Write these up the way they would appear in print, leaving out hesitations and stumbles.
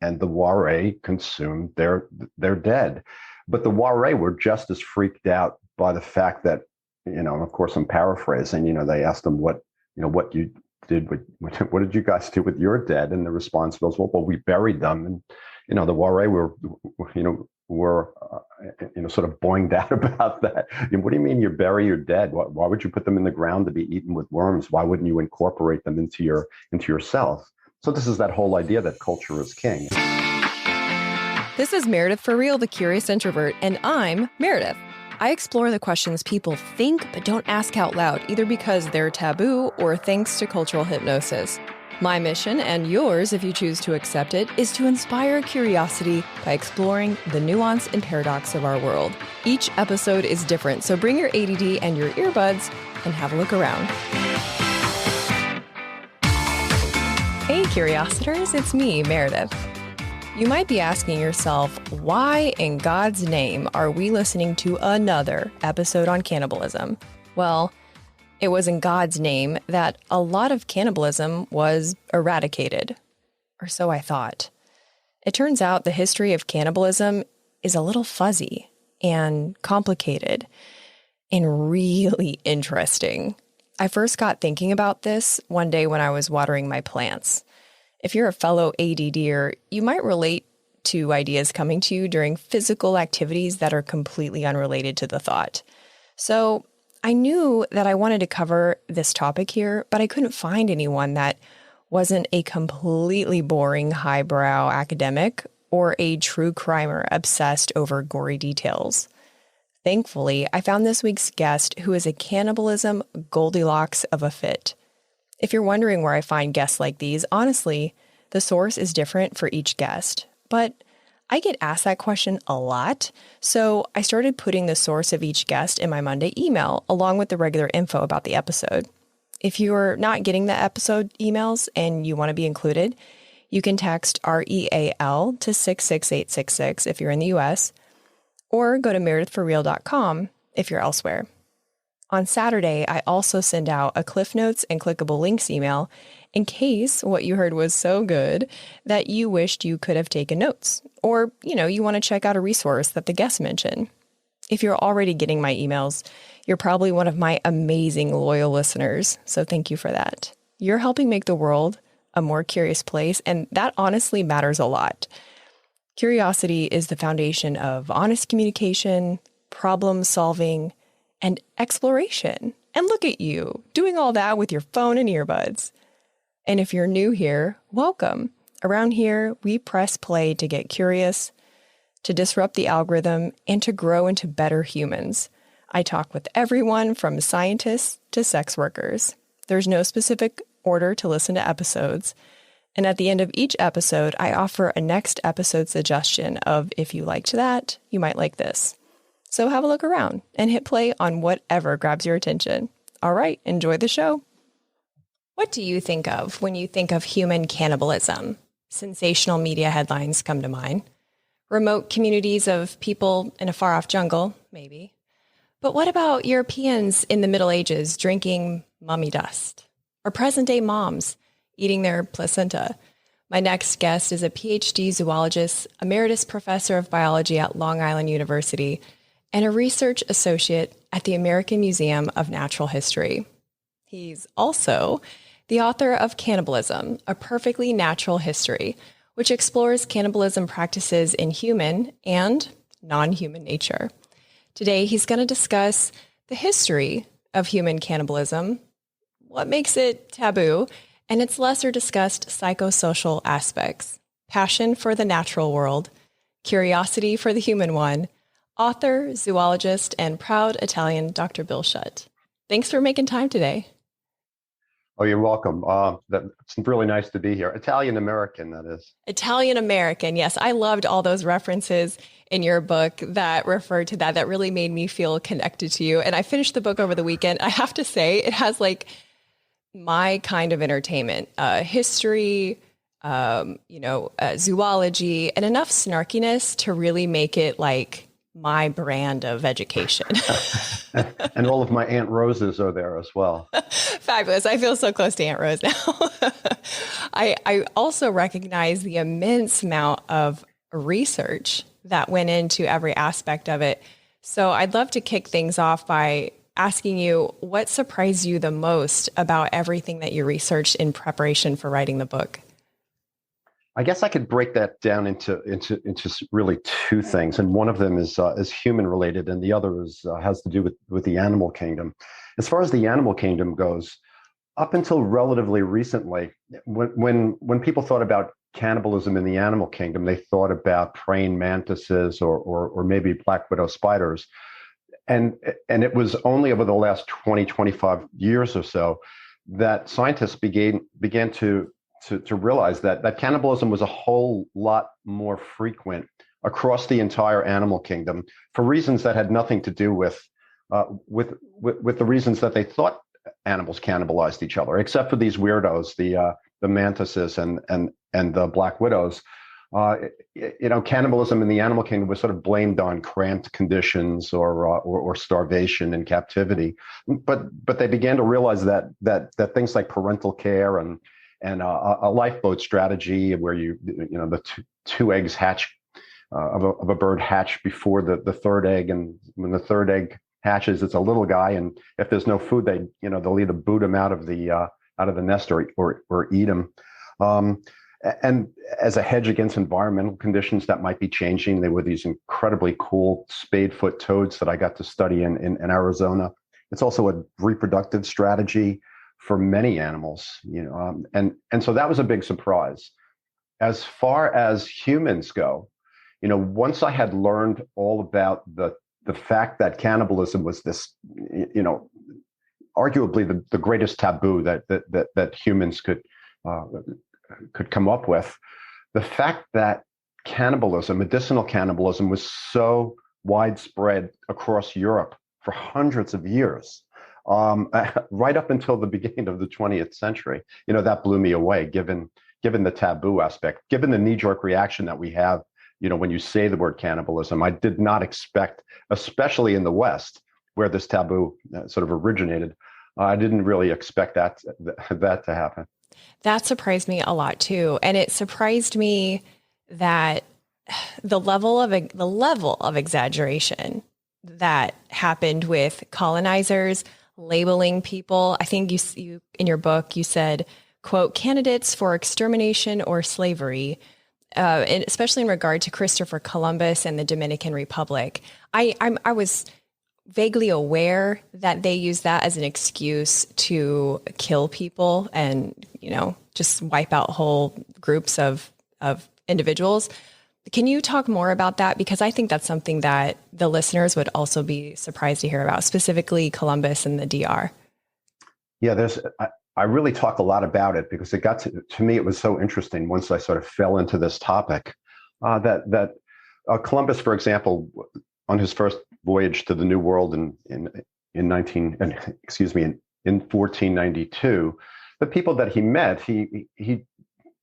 and the Waré consumed their dead. But the Waré were just as freaked out by the fact that, of course, I'm paraphrasing, they asked them what you did what did you guys do with your dead? And the response was, well, we buried them. And, the Waré were sort of boinged out about that. What do you mean you bury your dead? Why would you put them in the ground to be eaten with worms? Why wouldn't you incorporate them into yourself? So this is that whole idea that culture is king. This is Meredith for Real, the Curious Introvert, and I'm Meredith. I explore the questions people think but don't ask out loud, either because they're taboo or thanks to cultural hypnosis. My mission, and yours if you choose to accept it, is to inspire curiosity by exploring the nuance and paradox of our world. Each episode is different, so bring your ADD and your earbuds and have a look around. Hey, Curiositors, it's me, Meredith. You might be asking yourself, why in God's name are we listening to another episode on cannibalism? Well, it was in God's name that a lot of cannibalism was eradicated, or so I thought. It turns out the history of cannibalism is a little fuzzy and complicated and really interesting. I first got thinking about this one day when I was watering my plants. If you're a fellow ADDer, you might relate to ideas coming to you during physical activities that are completely unrelated to the thought. So I knew that I wanted to cover this topic here, but I couldn't find anyone that wasn't a completely boring highbrow academic or a true crimer obsessed over gory details. Thankfully, I found this week's guest who is a cannibalism Goldilocks of a fit. If you're wondering where I find guests like these, honestly, the source is different for each guest. But I get asked that question a lot, so I started putting the source of each guest in my Monday email, along with the regular info about the episode. If you're not getting the episode emails and you want to be included, you can text REAL to 66866 if you're in the US, or go to meredithforreal.com if you're elsewhere. On Saturday, I also send out a Cliff Notes and clickable links email in case what you heard was so good that you wished you could have taken notes, or, you want to check out a resource that the guest mentioned. If you're already getting my emails, you're probably one of my amazing loyal listeners, so thank you for that. You're helping make the world a more curious place, and that honestly matters a lot. Curiosity is the foundation of honest communication, problem solving, and exploration. And look at you, doing all that with your phone and earbuds. And if you're new here, welcome. Around here, we press play to get curious, to disrupt the algorithm, and to grow into better humans. I talk with everyone from scientists to sex workers. There's no specific order to listen to episodes. And at the end of each episode, I offer a next episode suggestion of, if you liked that, you might like this. So have a look around and hit play on whatever grabs your attention. All right, enjoy the show. What do you think of when you think of human cannibalism? Sensational media headlines come to mind. Remote communities of people in a far-off jungle, maybe. But what about Europeans in the Middle Ages drinking mummy dust? Or present-day moms eating their placenta? My next guest is a PhD zoologist, emeritus professor of biology at Long Island University, and a research associate at the American Museum of Natural History. He's also the author of Cannibalism, A Perfectly Natural History, which explores cannibalism practices in human and non-human nature. Today, he's going to discuss the history of human cannibalism, what makes it taboo, and its lesser discussed psychosocial aspects, passion for the natural world, curiosity for the human one, author, zoologist, and proud Italian Dr. Bill Schutt. Thanks for making time today. Oh, you're welcome. It's really nice to be here. Italian-American, that is. Italian-American, yes. I loved all those references in your book that referred to that. That really made me feel connected to you. And I finished the book over the weekend. I have to say, it has like my kind of entertainment, history, zoology, and enough snarkiness to really make it like my brand of education. And all of my Aunt Roses are there as well. Fabulous. I feel so close to Aunt Rose now. I also recognize the immense amount of research that went into every aspect of it. So I'd love to kick things off by asking you what surprised you the most about everything that you researched in preparation for writing the book. I guess I could break that down into really two things, and one of them is human related, and the other is has to do with the animal kingdom. As far as the animal kingdom goes, up until relatively recently, when people thought about cannibalism in the animal kingdom, they thought about praying mantises or maybe black widow spiders, and it was only over the last 25 years or so that scientists began to realize that cannibalism was a whole lot more frequent across the entire animal kingdom for reasons that had nothing to do with the reasons that they thought animals cannibalized each other, except for these weirdos, the mantises and the black widows. Cannibalism in the animal kingdom was sort of blamed on cramped conditions or starvation and captivity, but they began to realize that things like parental care and a lifeboat strategy where the two eggs hatch of a bird hatch before the third egg, and when the third egg hatches, it's a little guy, and if there's no food, they'll either boot him out of the nest or eat him. And as a hedge against environmental conditions that might be changing, there were these incredibly cool spadefoot toads that I got to study in Arizona. It's also a reproductive strategy for many animals, and so that was a big surprise. As far as humans go, once I had learned all about the fact that cannibalism was this, arguably the greatest taboo that humans could come up with, the fact that medicinal cannibalism, was so widespread across Europe for hundreds of years. Right up until the beginning of the 20th century, that blew me away, given the taboo aspect, given the knee-jerk reaction that we have, when you say the word cannibalism. I did not expect, especially in the West, where this taboo sort of originated, I didn't really expect that to happen. That surprised me a lot too. And it surprised me that the level of exaggeration that happened with colonizers labeling people. I think you in your book, you said, quote, candidates for extermination or slavery, and especially in regard to Christopher Columbus and the Dominican Republic. I was vaguely aware that they used that as an excuse to kill people and, just wipe out whole groups of individuals. Can you talk more about that? Because I think that's something that the listeners would also be surprised to hear about, specifically Columbus and the DR. Yeah, I really talk a lot about it because it got to me, it was so interesting once I sort of fell into this topic, that Columbus, for example, on his first voyage to the New World in 1492, the people that he met, he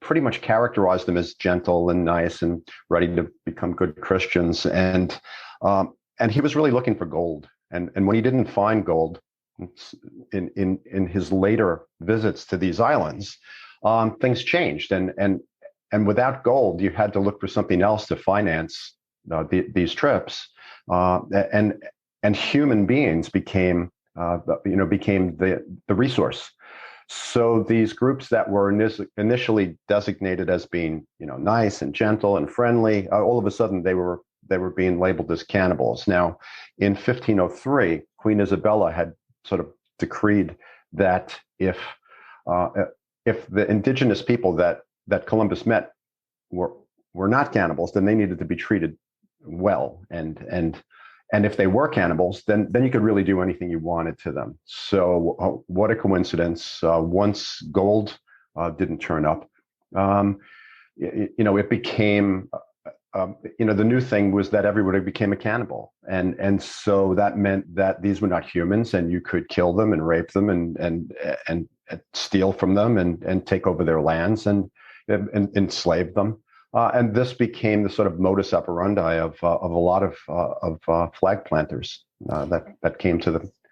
pretty much characterized them as gentle and nice and ready to become good Christians, and he was really looking for gold. And when he didn't find gold in his later visits to these islands, things changed. And without gold, you had to look for something else to finance these trips. And human beings became the resource. So these groups that were initially designated as being, nice and gentle and friendly, all of a sudden they were being labeled as cannibals. Now, in 1503, Queen Isabella had sort of decreed that if the indigenous people that Columbus met were not cannibals, then they needed to be treated well, and if they were cannibals, then you could really do anything you wanted to them. So what a coincidence! Once gold didn't turn up, it became the new thing was that everybody became a cannibal, and so that meant that these were not humans, and you could kill them and rape them and steal from them and take over their lands and enslave them. And this became the sort of modus operandi of a lot of flag planters that came to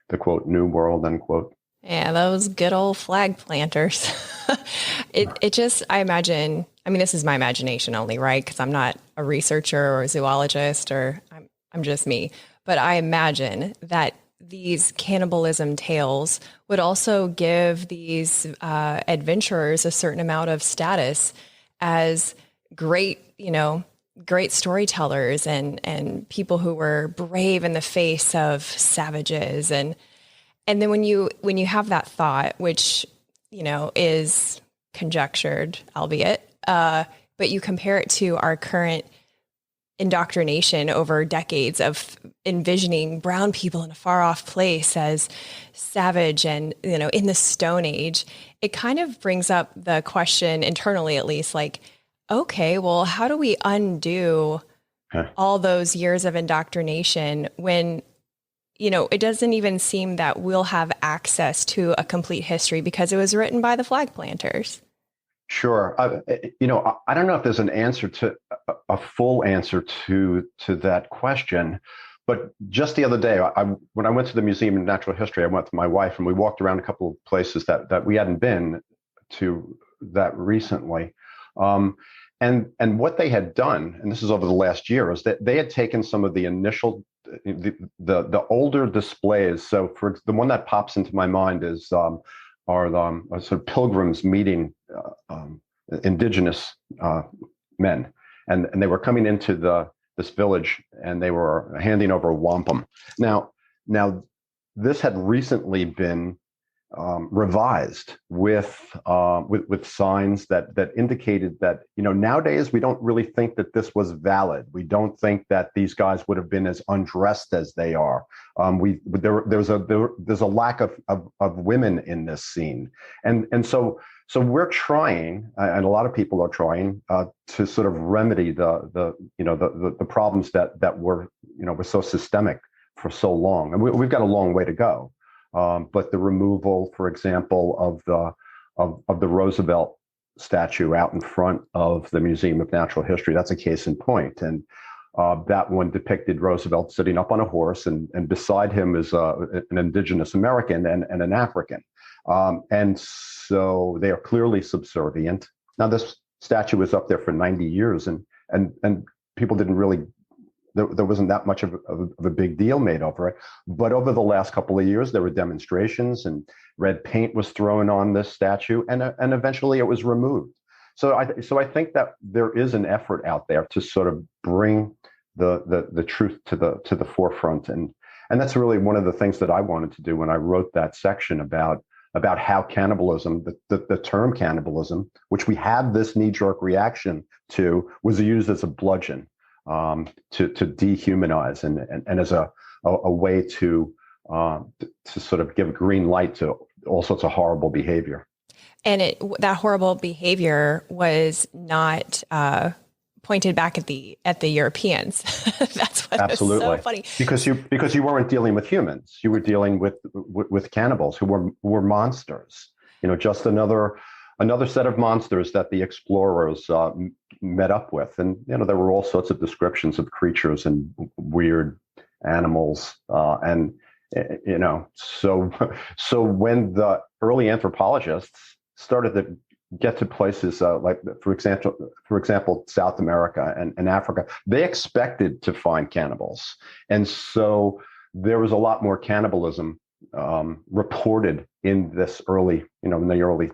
the quote new world, unquote. Yeah, those good old flag planters. It just, I imagine, I mean, this is my imagination only, right? Because I'm not a researcher or a zoologist, or I'm just me. But I imagine that these cannibalism tales would also give these adventurers a certain amount of status as great, great storytellers and people who were brave in the face of savages. And then when you have that thought, which, is conjectured, albeit, but you compare it to our current indoctrination over decades of envisioning brown people in a far off place as savage and, in the Stone Age, it kind of brings up the question internally, at least, like, okay, well, how do we undo all those years of indoctrination when, it doesn't even seem that we'll have access to a complete history because it was written by the flag planters? Sure. I don't know if there's an answer to a full answer to that question, but just the other day, when I went to the Museum of Natural History, I went with my wife and we walked around a couple of places that we hadn't been to that recently. And what they had done, and this is over the last year, is that they had taken some of the initial the older displays. So for the one that pops into my mind is are the sort of pilgrims meeting indigenous men, and they were coming into this village and they were handing over wampum. Now this had recently been revised with signs that indicated that nowadays we don't really think that this was valid. We don't think that these guys would have been as undressed as they are. There's a lack of women in this scene, and so we're trying, and a lot of people are trying to sort of remedy the problems that were so systemic for so long, and we've got a long way to go. But the removal, for example, of the Roosevelt statue out in front of the Museum of Natural History, that's a case in point. And that one depicted Roosevelt sitting up on a horse, and beside him is an indigenous American and an African. And so they are clearly subservient. Now, this statue was up there for 90 years, and people didn't really, there wasn't that much of a big deal made over it. But over the last couple of years, there were demonstrations and red paint was thrown on this statue, and eventually it was removed. So I think that there is an effort out there to sort of bring the truth to the forefront, and that's really one of the things that I wanted to do when I wrote that section about how cannibalism, the term cannibalism, which we have this knee-jerk reaction to, was used as a bludgeon to dehumanize and as a way to sort of give green light to all sorts of horrible behavior. And that horrible behavior was not pointed back at the Europeans. That's what Absolutely. was so funny. Because you weren't dealing with humans, you were dealing with cannibals who were monsters. Just another set of monsters that the explorers met up with. And there were all sorts of descriptions of creatures and weird animals, and so when the early anthropologists started to get to places like, for example, South America and Africa, they expected to find cannibals, and so there was a lot more cannibalism reported in this early, in the early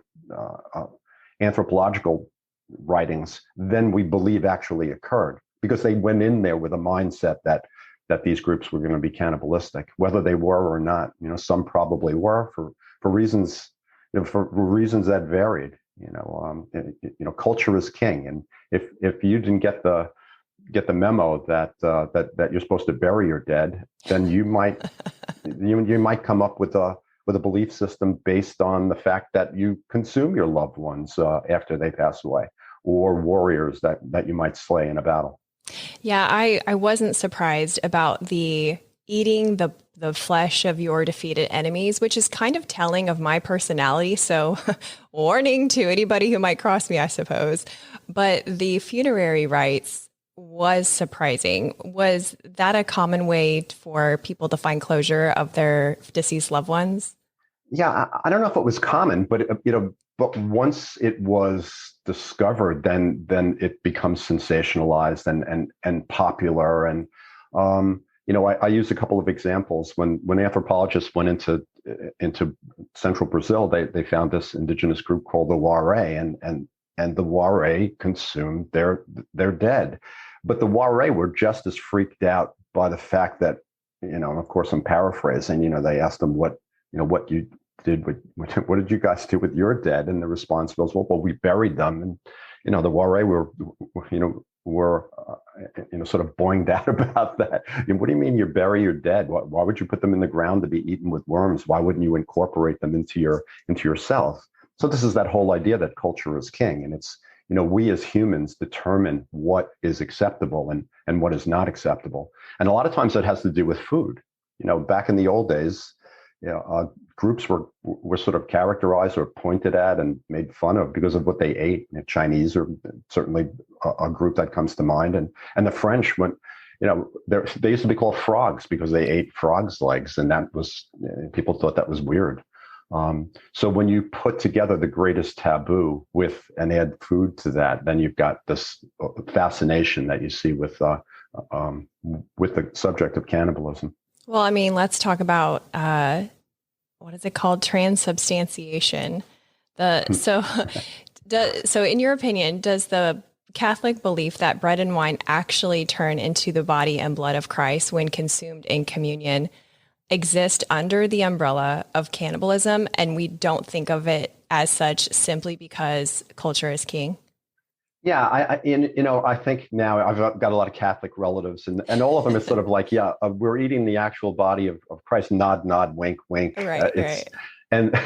anthropological writings than we believe actually occurred, because they went in there with a mindset that these groups were going to be cannibalistic, whether they were or not. Some probably were for reasons that varied. Culture is king, and if you didn't get the memo that you're supposed to bury your dead, then you might come up with a belief system based on the fact that you consume your loved ones after they pass away, or warriors that you might slay in a battle. Yeah, I wasn't surprised about the eating the flesh of your defeated enemies, which is kind of telling of my personality. So, warning to anybody who might cross me, I suppose. But the funerary rites was surprising. Was that a common way for people to find closure of their deceased loved ones? Yeah, I don't know if it was common, but but once it was discovered, then it becomes sensationalized and popular. And I use a couple of examples. When anthropologists went into central Brazil, they found this indigenous group called the Waray, and the Waray consumed their dead. But the Waray were just as freaked out by the fact that, and of course I'm paraphrasing, they asked them what you did what did you guys do with your dead? And the response was, well, we buried them. And, the Waray were sort of boinged out about that. What do you mean you bury your dead? Why would you put them in the ground to be eaten with worms? Why wouldn't you incorporate them into yourself? So this is that whole idea that culture is king. And it's, we as humans determine what is acceptable and what is not acceptable. And a lot of times that has to do with food. Back in the old days, groups were sort of characterized or pointed at and made fun of because of what they ate. Chinese are certainly a group that comes to mind, and the French went. They used to be called frogs because they ate frogs' legs, and that was people thought that was weird. So when you put together the greatest taboo and add food to that, then you've got this fascination that you see with the subject of cannibalism. Well, I mean, let's talk about what is it called? Transubstantiation. So in your opinion, does the Catholic belief that bread and wine actually turn into the body and blood of Christ when consumed in communion exist under the umbrella of cannibalism, and we don't think of it as such simply because culture is king? Yeah, I think now I've got a lot of Catholic relatives, and all of them are sort of like, yeah, we're eating the actual body of Christ. Nod, nod, wink, wink. Right. And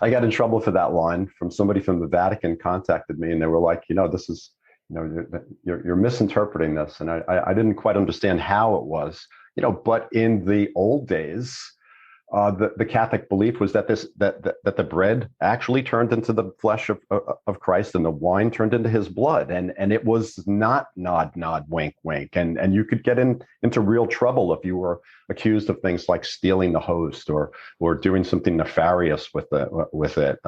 I got in trouble for that line from somebody from the Vatican contacted me, and they were like, this is, you're misinterpreting this, and I didn't quite understand how it was, But in the old days, the Catholic belief was that that the bread actually turned into the flesh of Christ, and the wine turned into His blood, and it was not nod, nod, wink, wink, and you could get into real trouble if you were accused of things like stealing the host or doing something nefarious with it.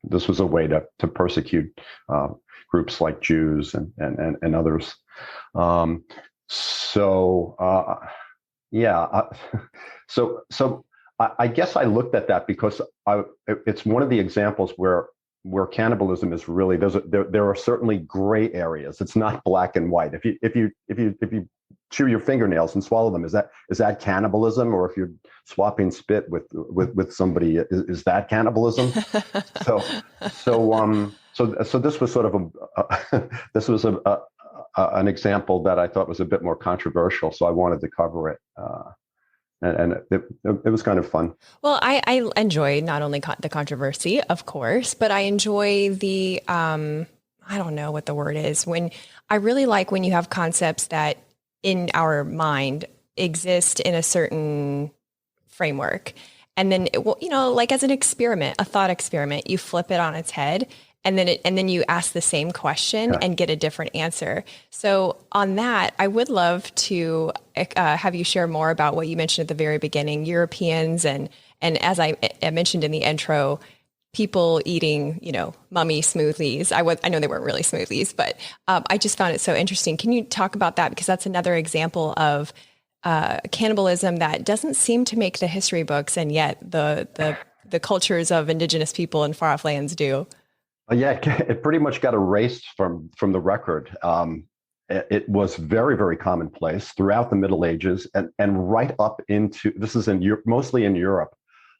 This was a way to persecute groups like Jews and others. So I guess I looked at that because it's one of the examples where cannibalism is really there are certainly gray areas. It's not black and white. If you chew your fingernails and swallow them, is that cannibalism? Or if you're swapping spit with somebody, is that cannibalism? So this was sort of this was an example that I thought was a bit more controversial. So I wanted to cover it. And it was kind of fun. Well, I enjoy not only the controversy, of course, but I enjoy the, I don't know what the word is, when I really like when you have concepts that in our mind exist in a certain framework. And then, like as an experiment, a thought experiment, you flip it on its head. And then you ask the same question and get a different answer. So on that, I would love to have you share more about what you mentioned at the very beginning, Europeans and as I mentioned in the intro, people eating, mummy smoothies. I know they weren't really smoothies, but I just found it so interesting. Can you talk about that? Because that's another example of cannibalism that doesn't seem to make the history books, and yet the cultures of indigenous people in far off lands do. Yeah, it pretty much got erased from the record. It was very, very commonplace throughout the Middle Ages and right up into, this is mostly in Europe,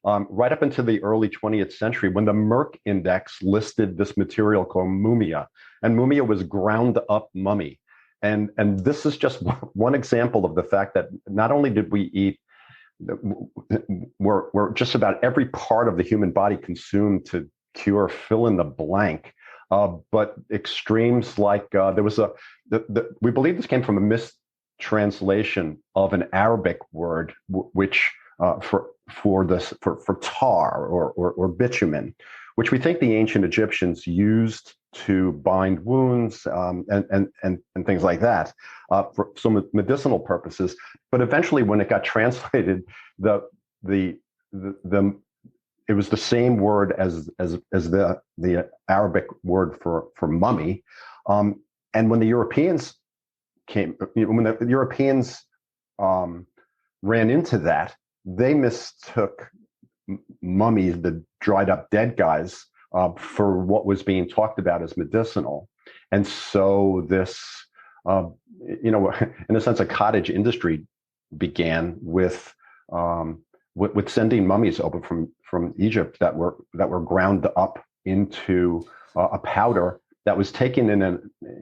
right up into the early 20th century when the Merck Index listed this material called mumia, and mumia was ground up mummy. And this is just one example of the fact that not only did we eat, we're just about every part of the human body consumed to cure fill in the blank, but extremes like there was we believe this came from translation of an Arabic word, which for tar or bitumen, which we think the ancient Egyptians used to bind wounds and things like that for some medicinal purposes. But eventually, when it got translated, the it was the same word as the Arabic word for mummy. And when the Europeans when the Europeans ran into that, they mistook mummies, the dried up dead guys, for what was being talked about as medicinal. And so this, in a sense, a cottage industry began with sending mummies over from Egypt that were ground up into a powder that was taken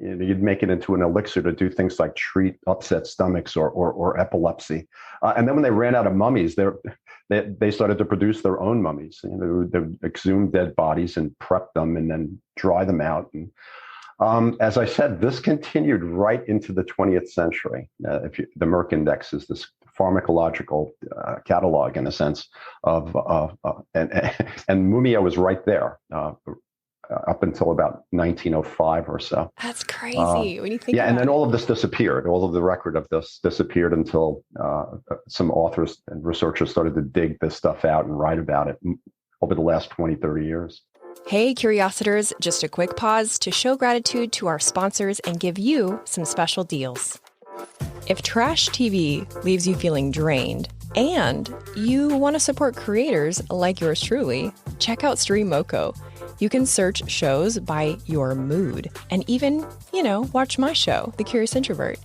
you'd make it into an elixir to do things like treat upset stomachs or epilepsy. And then when they ran out of mummies, they started to produce their own mummies. They would exhume dead bodies and prep them and then dry them out. And as I said, this continued right into the 20th century. The Merck Index is this pharmacological catalog, in a sense, and mumia was right there. Up until about 1905 or so. That's crazy when you think. Yeah, and then all of this disappeared. All of the record of this disappeared until some authors and researchers started to dig this stuff out and write about it over the last 20, 30 years. Hey, Curiositors, just a quick pause to show gratitude to our sponsors and give you some special deals. If trash TV leaves you feeling drained and you want to support creators like yours truly, check out Stream Moco. You can search shows by your mood and even, watch my show, The Curious Introvert.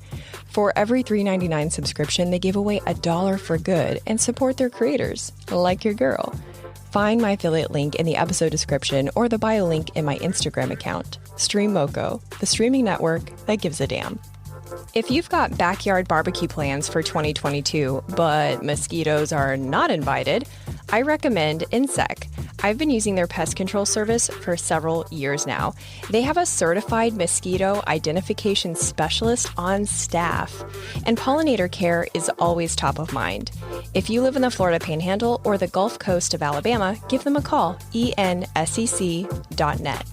For every $3.99 subscription, they give away $1 for good and support their creators, like your girl. Find my affiliate link in the episode description or the bio link in my Instagram account. Stream Moco, the streaming network that gives a damn. If you've got backyard barbecue plans for 2022, but mosquitoes are not invited, I recommend Insect. I've been using their pest control service for several years now. They have a certified mosquito identification specialist on staff, and pollinator care is always top of mind. If you live in the Florida Panhandle or the Gulf Coast of Alabama, give them a call, ensec.net.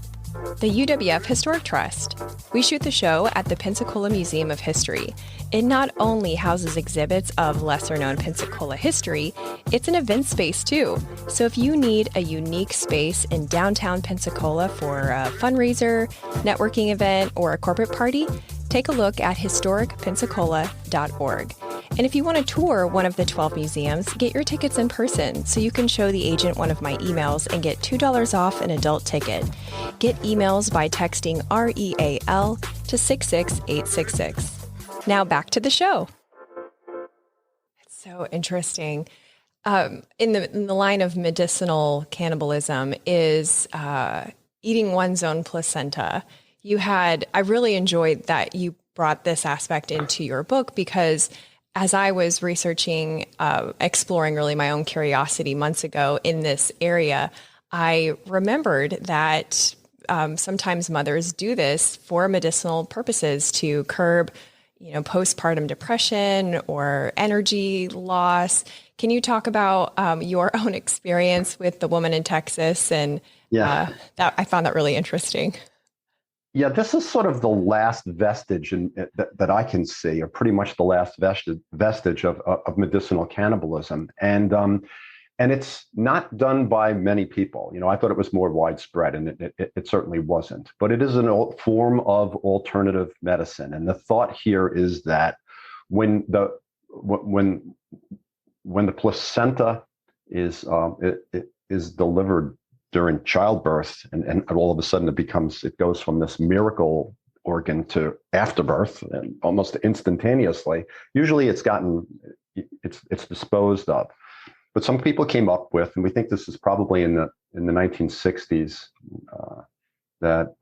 The UWF Historic Trust. We shoot the show at the Pensacola Museum of History. It not only houses exhibits of lesser-known Pensacola history, it's an event space too. So if you need a unique space in downtown Pensacola for a fundraiser, networking event, or a corporate party, take a look at historicpensacola.org. And if you want to tour one of the 12 museums, get your tickets in person so you can show the agent one of my emails and get $2 off an adult ticket. Get emails by texting REAL to 66866. Now back to the show. It's so interesting. In the line of medicinal cannibalism is eating one's own placenta. I really enjoyed that you brought this aspect into your book, because as I was researching, exploring really my own curiosity months ago in this area, I remembered that sometimes mothers do this for medicinal purposes to curb, postpartum depression or energy loss. Can you talk about your own experience with the woman in Texas? And that I found that really interesting. Yeah, this is sort of the last vestige that I can see, or pretty much the last vestige of medicinal cannibalism, and it's not done by many people. I thought it was more widespread, and it certainly wasn't. But it is a form of alternative medicine, and the thought here is that when the placenta is delivered during childbirth, and all of a sudden it goes from this miracle organ to afterbirth, and almost instantaneously. Usually it's disposed of. But some people came up with, and we think this is probably in the 1960s, that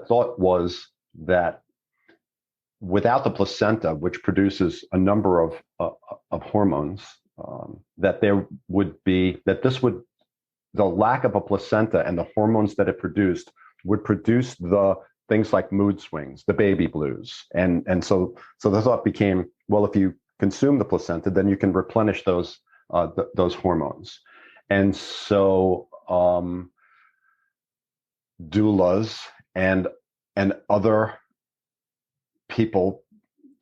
thought was that without the placenta, which produces a number of hormones, the lack of a placenta and the hormones that it produced would produce the things like mood swings, the baby blues, and so the thought became, well, if you consume the placenta, then you can replenish those hormones, and so doulas and other people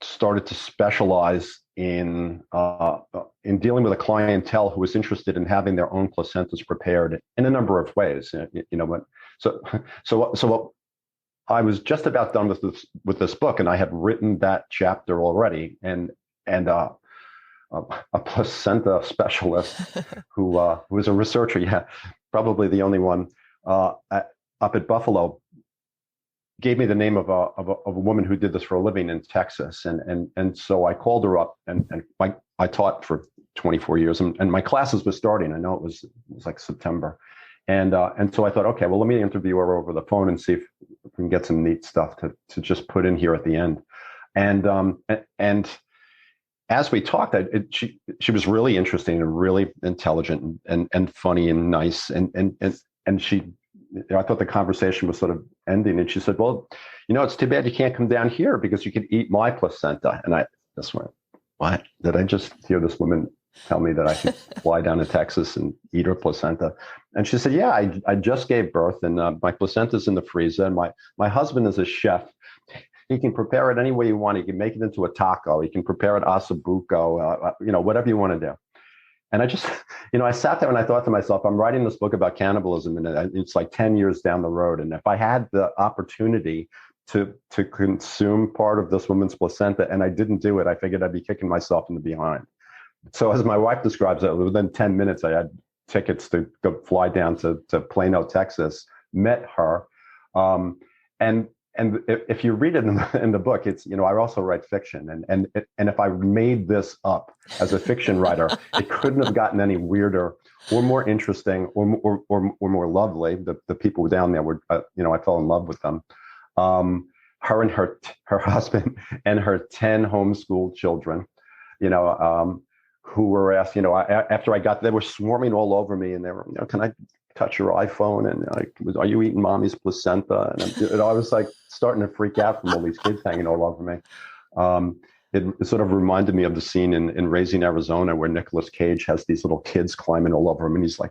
started to specialize in dealing with a clientele who was interested in having their own placentas prepared in a number of ways. So I was just about done with this book, and I had written that chapter already, and a placenta specialist who was a researcher, yeah, probably the only one up at Buffalo, gave me the name of a woman who did this for a living in Texas, and so I called her up, and I taught for 24 years, and my classes were starting. I know it was like September, and so I thought, okay, well, let me interview her over the phone and see if we can get some neat stuff to just put in here at the end, and as we talked, she was really interesting and really intelligent and funny and nice, and she. I thought the conversation was sort of ending, and she said, well, it's too bad you can't come down here because you could eat my placenta. And I just went, what? Did I just hear this woman tell me that I could fly down to Texas and eat her placenta? And she said, yeah, I just gave birth, and my placenta's in the freezer, and my husband is a chef. He can prepare it any way you want. He can make it into a taco. He can prepare it asabuco, whatever you want to do. And I just, I sat there and I thought to myself, I'm writing this book about cannibalism, and it's like 10 years down the road. And if I had the opportunity to consume part of this woman's placenta and I didn't do it, I figured I'd be kicking myself in the behind. So as my wife describes it, within 10 minutes, I had tickets to go fly down to Plano, Texas, met her. And if you read it in the book, it's, I also write fiction. And if I made this up as a fiction writer, it couldn't have gotten any weirder or more interesting or more lovely. The people down there were, I fell in love with them. Her and her husband and her 10 homeschooled children, who were asked, after I got, they were swarming all over me, and they were, can I touch your iPhone? And are you eating mommy's placenta? And I was like starting to freak out from all these kids hanging all over me. It sort of reminded me of the scene in Raising Arizona where Nicolas Cage has these little kids climbing all over him, and he's like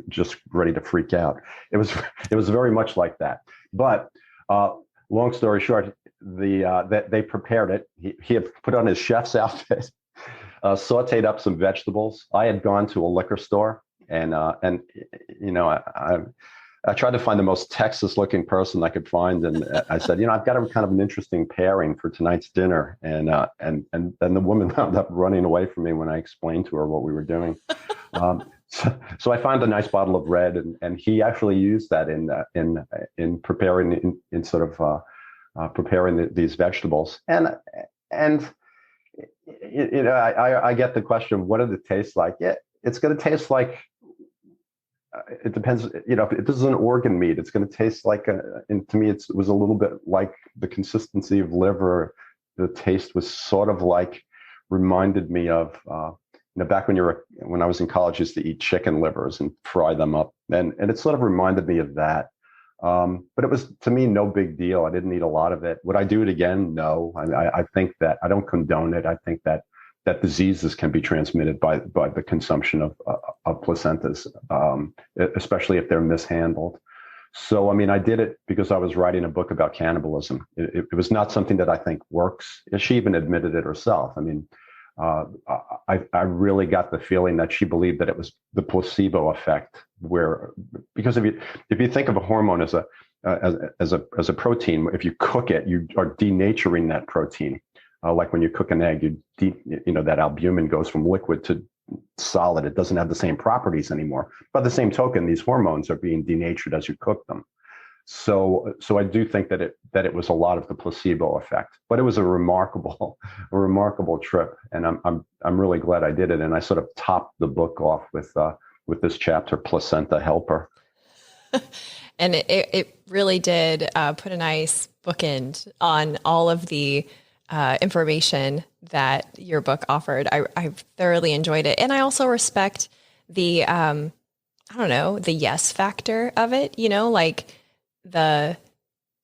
just ready to freak out. It was very much like that. But long story short, they prepared it. He had put on his chef's outfit, sauteed up some vegetables. I had gone to a liquor store. And I tried to find the most Texas-looking person I could find, and I said, I've got a kind of an interesting pairing for tonight's dinner, and then the woman wound up running away from me when I explained to her what we were doing. So I found a nice bottle of red, and he actually used that in preparing in sort of preparing these vegetables, and I get the question, what did it taste like? Yeah, it's going to taste like. It depends, if this is an organ meat, it's going to taste like, and to me, it was a little bit like the consistency of liver. The taste was sort of like, reminded me of, back when I was in college, I used to eat chicken livers and fry them up. And it sort of reminded me of that. But it was, to me, no big deal. I didn't eat a lot of it. Would I do it again? No. I think that I don't condone it. I think that diseases can be transmitted by the consumption of placentas, especially if they're mishandled. So, I did it because I was writing a book about cannibalism. It was not something that I think works. She even admitted it herself. I really got the feeling that she believed that it was the placebo effect, because if you think of a hormone as a protein, if you cook it, you are denaturing that protein. Like when you cook an egg, that albumin goes from liquid to solid. It doesn't have the same properties anymore. By the same token, these hormones are being denatured as you cook them. So I do think that it was a lot of the placebo effect. But it was a remarkable trip, and I'm really glad I did it. And I sort of topped the book off with this chapter, Placenta Helper. And it really did put a nice bookend on all of the information that your book offered. I thoroughly enjoyed it. And I also respect the, the yes factor of it, like the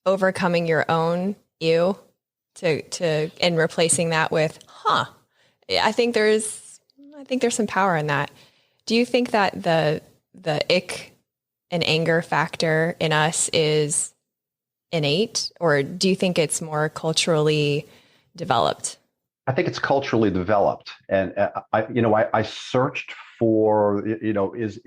overcoming your own ew and replacing that with, I think there's some power in that. Do you think that the ick and anger factor in us is innate, or do you think it's more culturally developed? I think it's culturally developed, and I searched for, is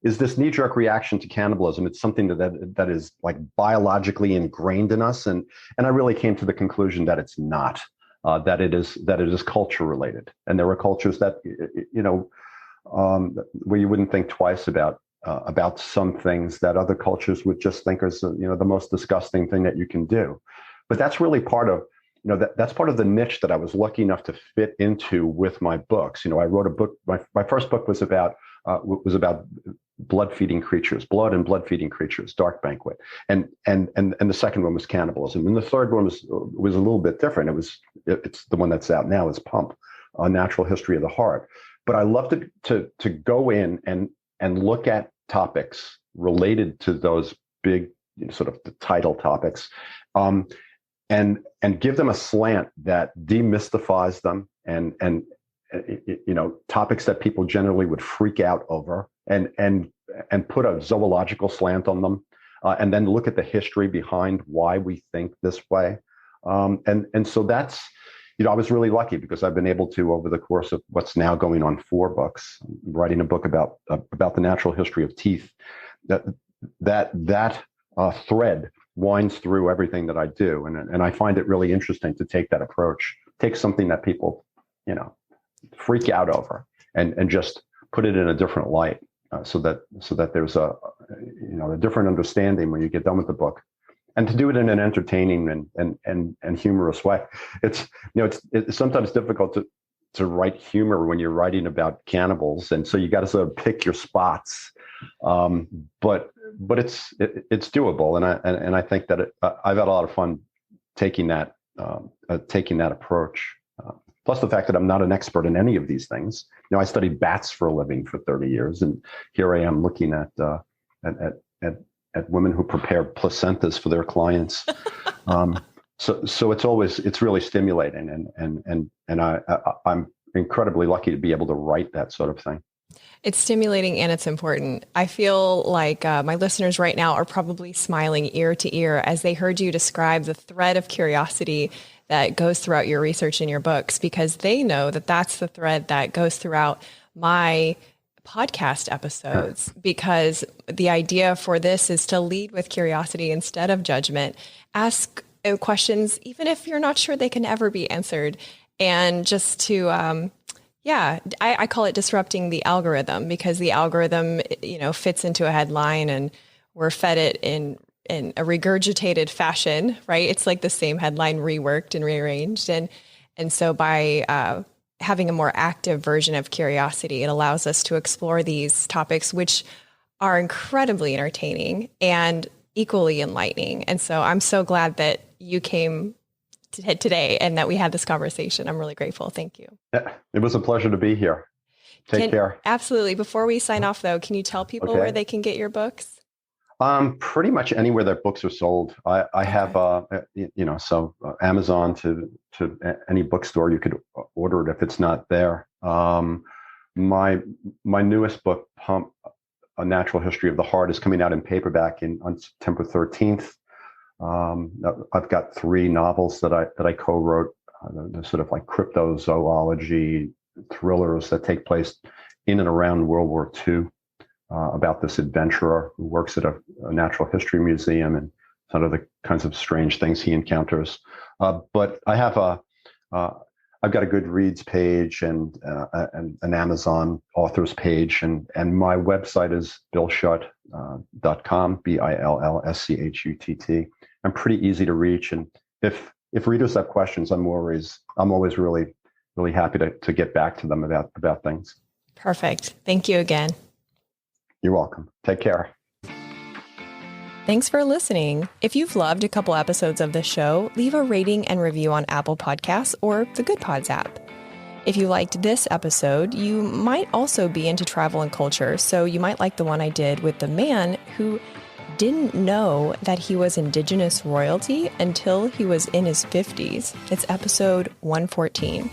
this knee-jerk reaction to cannibalism? It's something that is like biologically ingrained in us, and I really came to the conclusion that it's not. That it is culture related, and there are cultures that where you wouldn't think twice about some things that other cultures would just think is the most disgusting thing that you can do. But that's really part of that's part of the niche that I was lucky enough to fit into with my books. I wrote a book. My first book was about blood and blood feeding creatures, Dark Banquet, and the second one was cannibalism, and the third one was a little bit different. It's the one that's out now, is Pump, A Natural History of the Heart. But I love to go in and look at topics related to those big sort of the title topics, and give them a slant that demystifies them and topics that people generally would freak out over, and put a zoological slant on them, and then look at the history behind why we think this way. And so that's, I was really lucky because I've been able to, over the course of what's now going on 4 books, writing a book about the natural history of teeth, that thread winds through everything that I do. And I find it really interesting to take that approach, take something that people, freak out over, and just put it in a different light, so that there's a different understanding when you get done with the book, and to do it in an entertaining and humorous way. It's sometimes difficult to write humor when you're writing about cannibals, and so you got to sort of pick your spots. But it's doable, and I think that I've had a lot of fun taking that approach. Plus the fact that I'm not an expert in any of these things. I studied bats for a living for 30 years, and here I am looking at women who prepare placentas for their clients. So it's really stimulating, and I'm incredibly lucky to be able to write that sort of thing. It's stimulating and it's important. I feel like my listeners right now are probably smiling ear to ear as they heard you describe the thread of curiosity that goes throughout your research in your books, because they know that that's the thread that goes throughout my podcast episodes, because the idea for this is to lead with curiosity instead of judgment. Ask questions, even if you're not sure they can ever be answered. And just to, I call it disrupting the algorithm, because the algorithm, fits into a headline and we're fed it in a regurgitated fashion, right? It's like the same headline reworked and rearranged. And so by having a more active version of curiosity, it allows us to explore these topics, which are incredibly entertaining and equally enlightening. And so I'm so glad that you came today and that we had this conversation. I'm really grateful. Thank you. Yeah, it was a pleasure to be here. Take care. Absolutely. Before we sign off, though, can you tell people where they can get your books? Pretty much anywhere that books are sold. I have, Amazon to any bookstore, you could order it if it's not there. My newest book, Pump, A Natural History of the Heart, is coming out in paperback on September 13th. I've got 3 novels that I co-wrote, they're sort of like cryptozoology thrillers that take place in and around World War II, about this adventurer who works at a natural history museum and sort of the kinds of strange things he encounters. But I have I've got a Goodreads page and an Amazon authors page, and my website is billschutt.com, BILLSCHUTT. I'm pretty easy to reach, and if readers have questions, I'm always really happy to get back to them about things. Perfect. Thank you again. You're welcome. Take care. Thanks for listening. If you've loved a couple episodes of the show, leave a rating and review on Apple Podcasts or the Good Pods app. If you liked this episode, you might also be into travel and culture, so you might like the one I did with the man who didn't know that he was indigenous royalty until he was in his 50s. It's episode 114.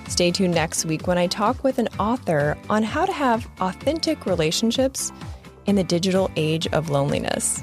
Stay tuned next week when I talk with an author on how to have authentic relationships in the digital age of loneliness.